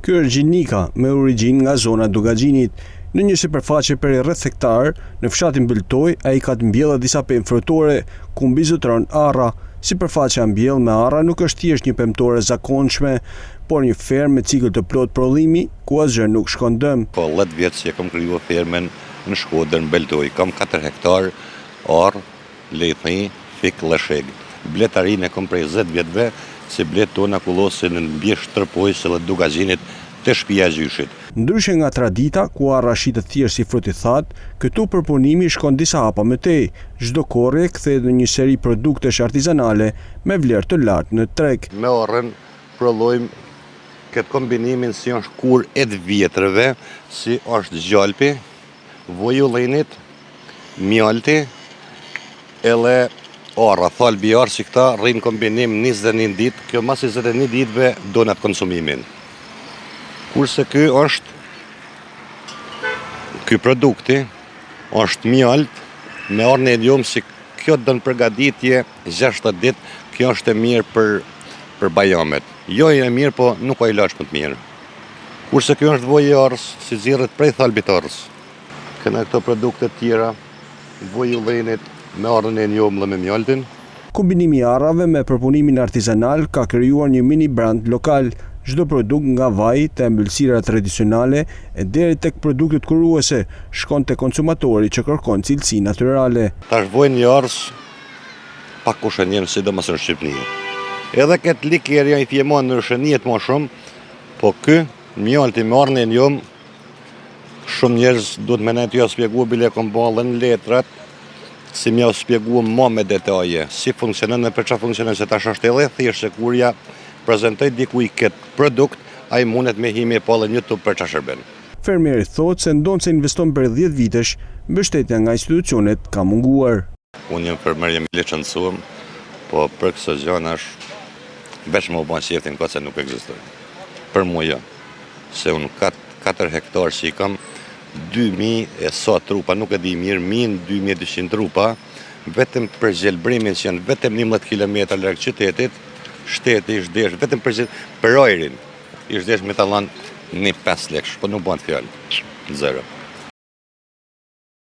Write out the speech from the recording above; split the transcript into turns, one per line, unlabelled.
Ky është Gjinika me origjinë nga zona Dugaxhinit. Në një sipërfaqe për rreth hektar, në fshatin Bëltoj, ai ka të mbjellë disa pemë frutore, ku mbizotron arra. Sipërfaqja mbjellë me arra nuk është thjesht një pemtore zakonshme, por një fermë me cikël të plot prodhimi, ku asgjë nuk shkon dëm.
Po 10 vjet që kam krijuar fermën në Shkodër, në Bëltoj. Kam 4 hektar arë, lethi, fik, lësheg. Bletarinë e kam prej 10 vjetëve, se blet tona kullosin në mbjesh tërpojës dhe Dugaxhinit të shtëpia e gjyshit.
Ndryshe nga tradita, ku arra shitet thjesht si frut i thatë, këtu përpunimi shkon disa hapa më tej. Çdo korrje kthehet në një seri produktesh artizanale me vlerë të lartë në treg.
Me arrën prodhojmë këtë kombinimin si është kur e të vjetrëve, si është gjalpi, vojullinit, mjalti, edhe arra, thalbi arë si këta rrinë kombinim 21 ditë, kjo mas 21 ditëve donat konsumimin. Kurse ky produkti është mjalt me arën e ljomë, si kjo dënë përgatitje 60 ditë, kjo është e mirë për bajamet. Jo e mirë, po nuk ka ilaç më të mirë. Kurse kjo është vojë arës, si zirret prej thalbit arës. Këna këto produkte tjera, vojullinit, me arën e ljomë dhe me mjaltin.
Kombinimi i arrave me përpunimin artizanal ka krijuar një mini brand lokal. Çdo produkt nga vaji te ëmbëlsira tradicionale e deri tek produktet kuruese shkon te konsumatori që kërkon cilësi natyrale.
Tash vojnë një arës pak kushenjen, sidomos në Shqipëni. Edhe këtë likerja i fjemon në shënijet më shumë, po ky mjalti me arën e ljomë, shumë njerëz duhet me ne t'ju spjegua bile kom ballën letrat, si m'ja spjegua më me detaje, si funksionon dhe për çfarë funksionon, se tash është edhe thjesht se kur ja prezantoj dikuj këtë produkt, ai mundet me himi e pallën YouTube për çfarë shërben.
Fermieri thotë se ndonse investon për 10 vitesh, mbështetja nga institucionet ka munguar.
Unë jam fermer, jam i licencum, po për këso gjëna është veç më u bën si jeftin, se nuk ekzistoj. Për mua jo, se unë 4 hektar që i kam, 2000 e sa trupa, nuk e di mirë, 2200 trupa, vetëm për gjelbrimin që janë vetëm 11 km larg qytetit, shteti ishtë desh, vetëm për ajrin, ishtë desh me talon 5 lekë, po nuk bën fjalë, zero.